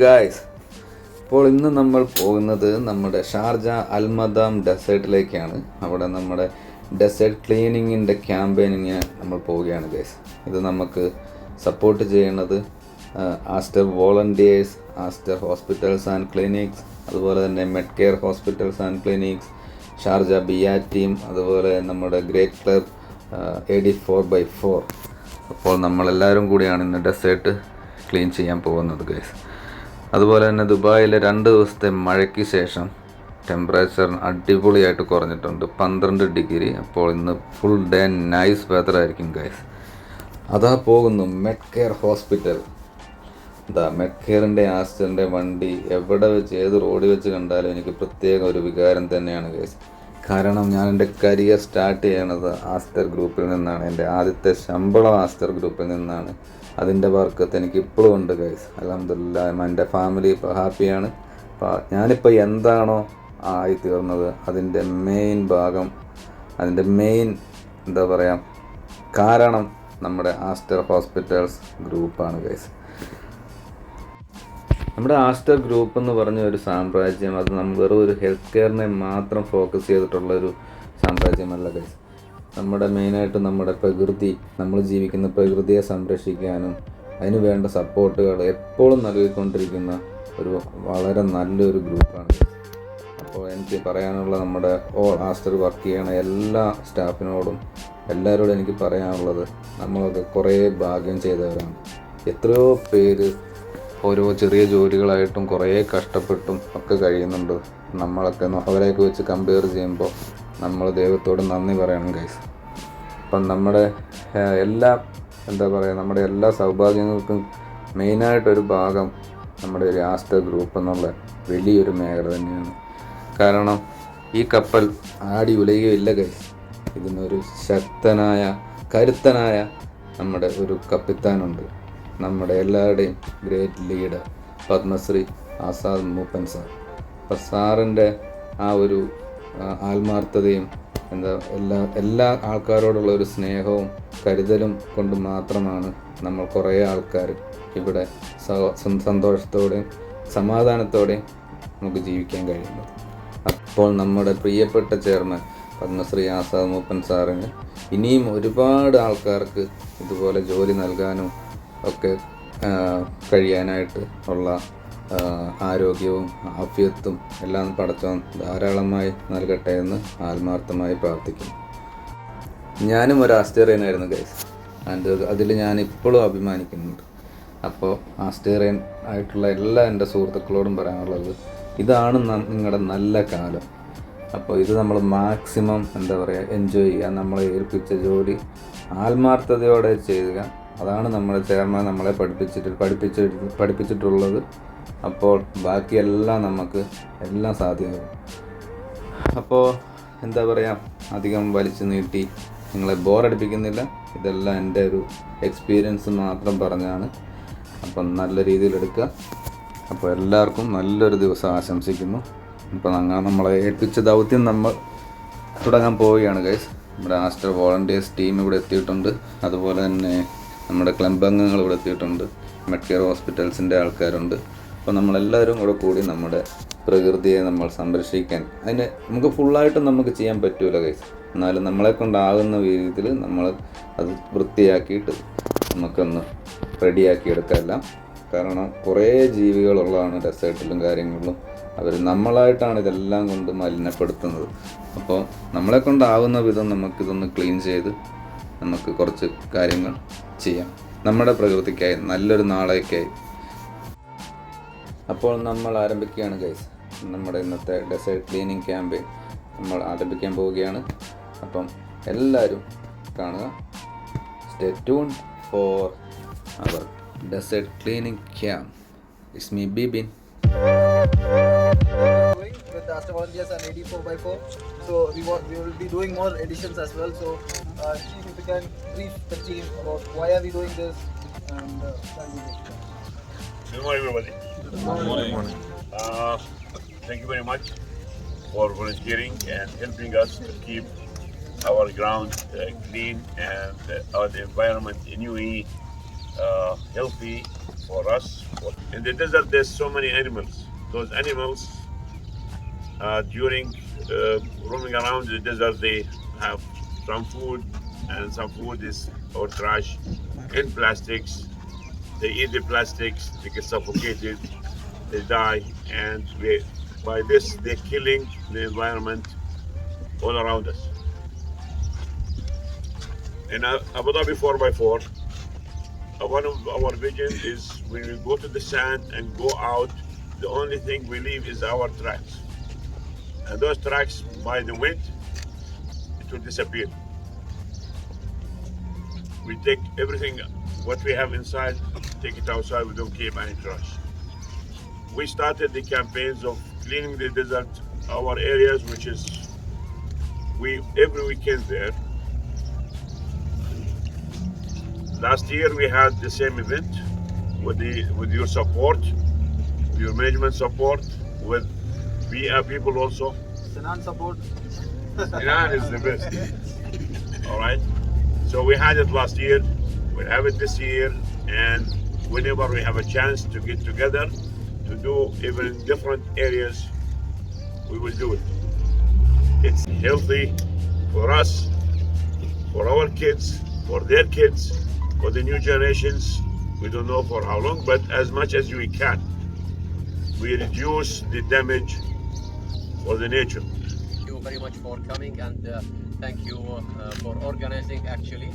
Guys, ഇപ്പോൾ ഇന്ന് നമ്മൾ പോകുന്നത് നമ്മുടെ ഷാർജ അൽമദാം ഡെസേർട്ടിലേക്കാണ്. അവിടെ നമ്മുടെ ഡെസേർട്ട് ക്ലീനിങ്ങിൻ്റെ ക്യാമ്പയിനിങ് നമ്മൾ പോവുകയാണ് ഗൈസ്. ഇത് നമുക്ക് സപ്പോർട്ട് ചെയ്യുന്നത് Aster volunteers, Aster hospitals and clinics, അതുപോലെ തന്നെ med care hospitals and clinics, Sharjah BEEAH team, അതുപോലെ നമ്മുടെ ഗ്രേറ്റ് ക്ലബ് AD4x4. അപ്പോൾ നമ്മളെല്ലാവരും കൂടിയാണ് ഇന്ന് ഡെസേർട്ട് ക്ലീൻ ചെയ്യാൻ പോകുന്നത് ഗൈസ്. അതുപോലെ തന്നെ ദുബായിലെ 2 ദിവസത്തെ മഴയ്ക്ക് ശേഷം ടെമ്പറേച്ചർ അടിപൊളിയായിട്ട് കുറഞ്ഞിട്ടുണ്ട്, 12 ഡിഗ്രി. അപ്പോൾ ഇന്ന് ഫുൾ ഡേ നൈസ് വെതർ ആയിരിക്കും ഗൈസ്. അതാ പോകുന്നു മെഡ് കെയർ ഹോസ്പിറ്റൽ. മെഡ് കെയറിൻ്റെ ആസ്റ്ററിൻ്റെ വണ്ടി എവിടെ വെച്ച് ഏത് റോഡിൽ വെച്ച് കണ്ടാലും എനിക്ക് പ്രത്യേക ഒരു വികാരം തന്നെയാണ് ഗൈസ്. കാരണം ഞാൻ എൻ്റെ കരിയർ സ്റ്റാർട്ട് ചെയ്യണത് ആസ്റ്റർ ഗ്രൂപ്പിൽ നിന്നാണ്. എൻ്റെ ആദ്യത്തെ ശമ്പളം ആസ്റ്റർ ഗ്രൂപ്പിൽ നിന്നാണ്. അതിൻ്റെ വർക്കത്ത് എനിക്ക് ഇപ്പോഴും ഉണ്ട് ഗൈസ്. അൽഹംദുലില്ലാഹ് എൻ്റെ ഫാമിലി ഇപ്പോൾ ഹാപ്പിയാണ്. ഞാനിപ്പോൾ എന്താണോ ആയിത്തീർന്നത് അതിൻ്റെ മെയിൻ ഭാഗം, അതിൻ്റെ മെയിൻ എന്താ പറയുക കാരണം നമ്മുടെ ആസ്റ്റർ ഹോസ്പിറ്റൽസ് ഗ്രൂപ്പാണ് ഗൈസ്. നമ്മുടെ ആസ്റ്റർ ഗ്രൂപ്പ് എന്ന് പറഞ്ഞ ഒരു സാമ്രാജ്യം, അത് നമ്മൾ വെറും ഒരു ഹെൽത്ത് കെയറിനെ മാത്രം ഫോക്കസ് ചെയ്തിട്ടുള്ളൊരു സാമ്രാജ്യമല്ല ഗൈസ്. നമ്മുടെ മെയിനായിട്ട് നമ്മുടെ പ്രകൃതി, നമ്മൾ ജീവിക്കുന്ന പ്രകൃതിയെ സംരക്ഷിക്കാനും അതിന് വേണ്ട സപ്പോർട്ടുകൾ എപ്പോഴും നൽകിക്കൊണ്ടിരിക്കുന്ന ഒരു വളരെ നല്ലൊരു ഗ്രൂപ്പാണ്. അപ്പോൾ എനിക്ക് പറയാനുള്ള നമ്മുടെ ആസ്റ്റർ വർക്ക് ചെയ്യണ എല്ലാ സ്റ്റാഫിനോടും എല്ലാവരോടും എനിക്ക് പറയാനുള്ളത്, നമ്മളൊക്കെ കുറേ ഭാഗ്യം ചെയ്തവരാണ്. എത്രയോ പേര് ഓരോ ചെറിയ ജോലികളായിട്ടും കുറേ കഷ്ടപ്പെട്ടും ഒക്കെ കഴിയുന്നുണ്ട്. നമ്മളൊക്കെ അവരെയൊക്കെ വെച്ച് കമ്പയർ ചെയ്യുമ്പോൾ നമ്മൾ ദൈവത്തോട് നന്ദി പറയണം ഗൈസ്. അപ്പം നമ്മുടെ നമ്മുടെ എല്ലാ സൗഭാഗ്യങ്ങൾക്കും മെയിനായിട്ടൊരു ഭാഗം നമ്മുടെ ഒരു ആസ്റ്റർ ഗ്രൂപ്പ് എന്നുള്ള വലിയൊരു മേഖല തന്നെയാണ്. കാരണം ഈ കപ്പൽ ആടി ഉലയുകയില്ല ഗൈസ്. ഇതിനൊരു ശക്തനായ കരുത്തനായ നമ്മുടെ ഒരു കപ്പിത്താനുണ്ട്, നമ്മുടെ എല്ലാവരുടെയും ഗ്രേറ്റ് ലീഡർ പത്മശ്രീ ആസാദ് മൂപ്പൻ സാർ. അപ്പോൾ സാറിൻ്റെ ആ ഒരു ആത്മാർത്ഥതയും എല്ലാ ആൾക്കാരോടുള്ള ഒരു സ്നേഹവും കരുതലും കൊണ്ട് മാത്രമാണ് നമ്മൾ കുറേ ആൾക്കാർ ഇവിടെ സന്തോഷത്തോടെയും സമാധാനത്തോടെയും നമുക്ക് ജീവിക്കാൻ കഴിയുന്നത്. അപ്പോൾ നമ്മുടെ പ്രിയപ്പെട്ട ചെയർമാൻ പത്മശ്രീ ആസാദ് മൂപ്പൻ സാറിന് ഇനിയും ഒരുപാട് ആൾക്കാർക്ക് ഇതുപോലെ ജോലി നൽകാനും ഒക്കെ കഴിയാനായിട്ട് ഉള്ള ആരോഗ്യവും ആഫിയത്തും എല്ലാം പടച്ചവൻ ധാരാളമായി നൽകട്ടെ എന്ന് ആത്മാർത്ഥമായി പ്രാർത്ഥിക്കുന്നു. ഞാനും ഒരു ആസ്റ്റേറിയനായിരുന്നു ഗൈസ്, അതിൽ ഞാൻ ഇപ്പോഴും അഭിമാനിക്കുന്നുണ്ട്. അപ്പോൾ ആസ്റ്റേറിയൻ ആയിട്ടുള്ള എല്ലാ എൻ്റെ സുഹൃത്തുക്കളോടും പറയാനുള്ളത്, ഇതാണ് നിങ്ങളുടെ നല്ല കാലം. അപ്പോൾ ഇത് നമ്മൾ മാക്സിമം എൻജോയ് ചെയ്യുക. നമ്മളെ ഏൽപ്പിച്ച ജോലി ആത്മാർത്ഥതയോടെ ചെയ്യുക. അതാണ് നമ്മുടെ ചെയർമാൻ നമ്മളെ പഠിപ്പിച്ചിട്ടുള്ളത്. അപ്പോൾ ബാക്കിയെല്ലാം നമുക്ക് എല്ലാം സാധ്യമാകും. അപ്പോൾ അധികം വലിച്ചു നീട്ടി നിങ്ങളെ ബോറടിപ്പിക്കുന്നില്ല. ഇതെല്ലാം എൻ്റെ ഒരു എക്സ്പീരിയൻസ് മാത്രം പറഞ്ഞാണ്. അപ്പം നല്ല രീതിയിൽ എടുക്കുക. അപ്പോൾ എല്ലാവർക്കും നല്ലൊരു ദിവസം ആശംസിക്കുന്നു. അപ്പോൾ നമ്മളെ ഏൽപ്പിച്ച ദൗത്യം നമ്മൾ തുടങ്ങാൻ പോവുകയാണ് ഗൈസ്. നമ്മുടെ ആസ്റ്റർ വോളണ്ടിയേഴ്സ് ടീം ഇവിടെ എത്തിയിട്ടുണ്ട്. അതുപോലെ തന്നെ നമ്മുടെ ക്ലബ് അംഗങ്ങൾ ഇവിടെ എത്തിയിട്ടുണ്ട്. മെഡ് കെയർ ഹോസ്പിറ്റൽസിൻ്റെ ആൾക്കാരുണ്ട്. അപ്പോൾ നമ്മളെല്ലാവരും കൂടെ കൂടി നമ്മുടെ പ്രകൃതിയെ നമ്മൾ സംരക്ഷിക്കാൻ, അതിന് നമുക്ക് ഫുള്ളായിട്ടും നമുക്ക് ചെയ്യാൻ പറ്റൂല ഗൈസ്. എന്നാലും നമ്മളെ കൊണ്ടാകുന്ന രീതിയിൽ നമ്മൾ അത് വൃത്തിയാക്കിയിട്ട് നമുക്കൊന്ന് റെഡിയാക്കി എടുക്കാം. കാരണം കുറേ ജീവികളുള്ളതാണ് ഡെസേർട്ടിലും കാര്യങ്ങളിലും. നമ്മളായിട്ടാണ് ഇതെല്ലാം കൊണ്ട് മലിനപ്പെടുത്തുന്നത്. അപ്പോൾ നമ്മളെ കൊണ്ടാവുന്ന വിധം നമുക്കിതൊന്ന് ക്ലീൻ ചെയ്ത് നമുക്ക് കുറച്ച് കാര്യങ്ങൾ ചെയ്യാം നമ്മുടെ പ്രകൃതിക്കായി, നല്ലൊരു നാളേക്കായി. അപ്പോൾ നമ്മൾ ആരംഭിക്കുകയാണ് ഗൈസ്. നമ്മുടെ ഇന്നത്തെ ഡെസേർട്ട് ക്ലീനിങ് ക്യാമ്പയിൻ നമ്മൾ ആരംഭിക്കാൻ പോവുകയാണ്. അപ്പം എല്ലാവരും കാണുക. Stay tune for our desert cleaning camp. It's me Bibin. With the Aster volunteers and AD4x4, so we will be doing more editions as well. So, Chief, if you can brief the team about why are we doing this and Good morning, everybody. Good morning. Thank you very much for volunteering and helping us to keep our ground clean and our environment in UAE healthy, for us. In the desert, there's so many animals. Those animals, during roaming around the desert, they have some food, and some food is or trash in plastics. They eat the plastics, they get suffocated, they die, and by this they're killing the environment all around us. In Abu Dhabi 4x4, one of our vision is when we go to the sand and go out, the only thing we leave is our tracks. And those tracks, by the wind, it will disappear. We take everything, what we have inside, take it outside, we don't keep any trash. We started the campaigns of cleaning the desert, our areas, which is every weekend there. Last year we had the same event with your support, your management support, with VA people also. Sinan support. Sinan is the best. All right. So we had it last year. We'll have it this year, and whenever we have a chance to get together to do even in different areas, we will do it. It's healthy for us, for our kids, for their kids, for the new generations. We don't know for how long, but as much as we can, we reduce the damage for the nature. Thank you very much for coming, and thank you for organizing. Actually,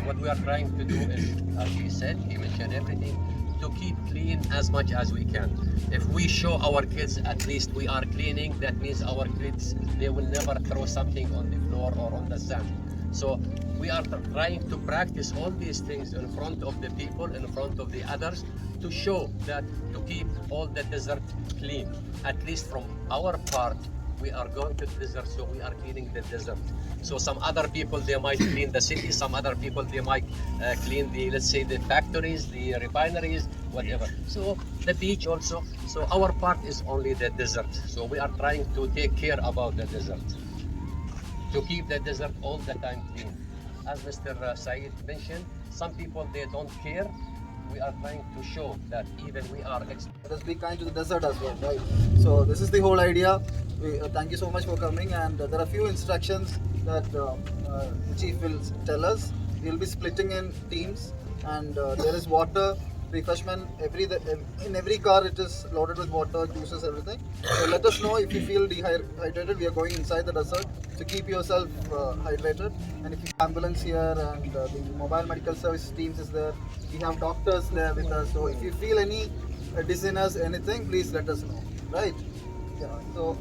what we are trying to do is, as he said, he mentioned everything, to keep clean as much as we can. If we show our kids at least we are cleaning, that means our kids, they will never throw something on the floor or on the sand. So we are trying to practice all these things in front of the people, in front of the others, to show that to keep all the desert clean. At least from our part, we are going to the desert, so we are cleaning the desert. So some other people, they might clean the city, some other people, they might clean the, let's say, the factories, the refineries, whatever. So the beach also. So our part is only the desert. So we are trying to take care about the desert, to keep the desert all the time clean. As Mr. Saeed mentioned, some people, they don't care. We are trying to show that even we are Let us be kind to the desert as well, right? So this is the whole idea. Thank you so much for coming, and there are a few instructions that the chief will tell us. We will be splitting in teams, and there is water, refreshment. In every car it is loaded with water, juices, everything. So let us know if you feel dehydrated. We are going inside the desert, so keep yourself hydrated. And if you have ambulance here, and the mobile medical service teams is there, we have doctors there with us. So if you feel any dizziness, anything, please let us know, right? Yeah. So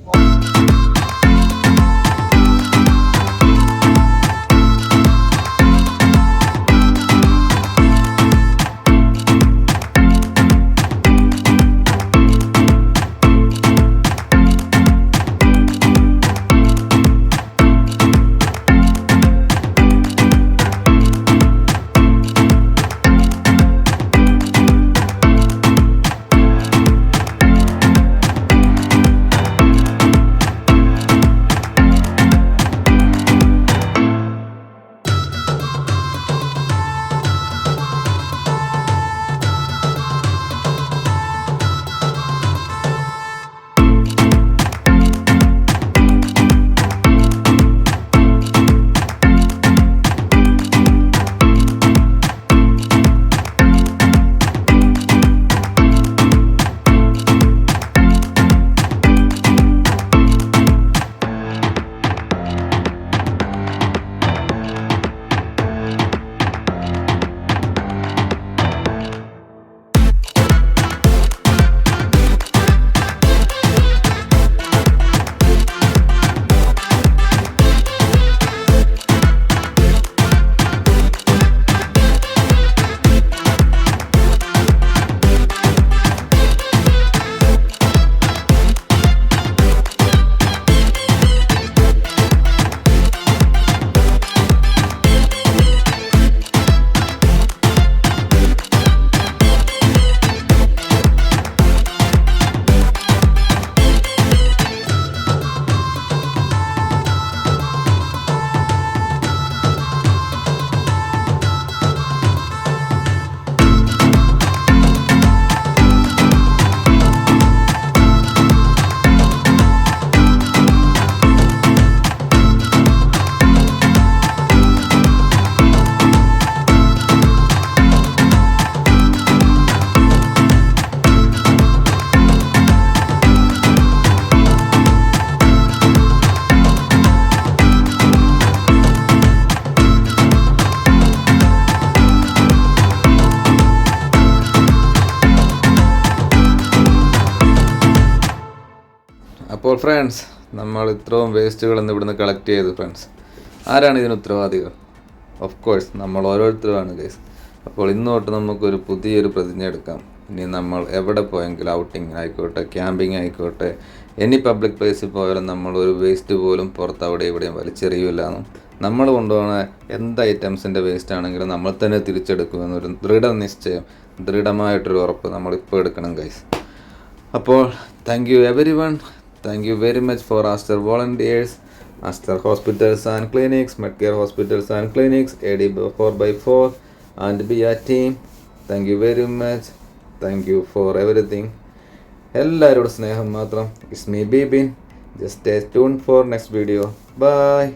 friends, നമ്മൾ ഇത്രയും വേസ്റ്റുകൾ ഇന്ന് ഇവിടുന്ന് collect ചെയ്തു friends. ആരാണ് ഇതിന് ഉത്തരവാദികൾ? Of course നമ്മൾ ഓരോരുത്തരുമാണ് guys. അപ്പോൾ ഇന്ന് തൊട്ട് നമുക്കൊരു പുതിയൊരു പ്രതിജ്ഞ എടുക്കാം. ഇനി നമ്മൾ എവിടെ പോയെങ്കിലും, ഔട്ടിങ് ആയിക്കോട്ടെ, ക്യാമ്പിങ് ആയിക്കോട്ടെ, എനി പബ്ലിക് പ്ലേസിൽ പോയാലും നമ്മളൊരു വേസ്റ്റ് പോലും പുറത്ത് അവിടെ ഇവിടെയും വലിച്ചെറിയില്ലെന്നും നമ്മൾ കൊണ്ടുപോകുന്ന എന്ത് ഐറ്റംസിൻ്റെ വേസ്റ്റ് ആണെങ്കിലും നമ്മൾ തന്നെ തിരിച്ചെടുക്കുമെന്നൊരു ദൃഢനിശ്ചയം, ദൃഢമായിട്ടൊരു ഉറപ്പ് നമ്മളിപ്പോൾ എടുക്കണം ഗൈസ്. അപ്പോൾ thank you every one. Thank you very much for Aster volunteers, Aster hospitals and clinics, Medcare hospitals and clinics, AD4x4 and BIA team. Thank you very much. Thank you for everything. എല്ലാവരോടും സ്നേഹം മാത്രം. It's me Bibin. Just stay tuned for next video. Bye.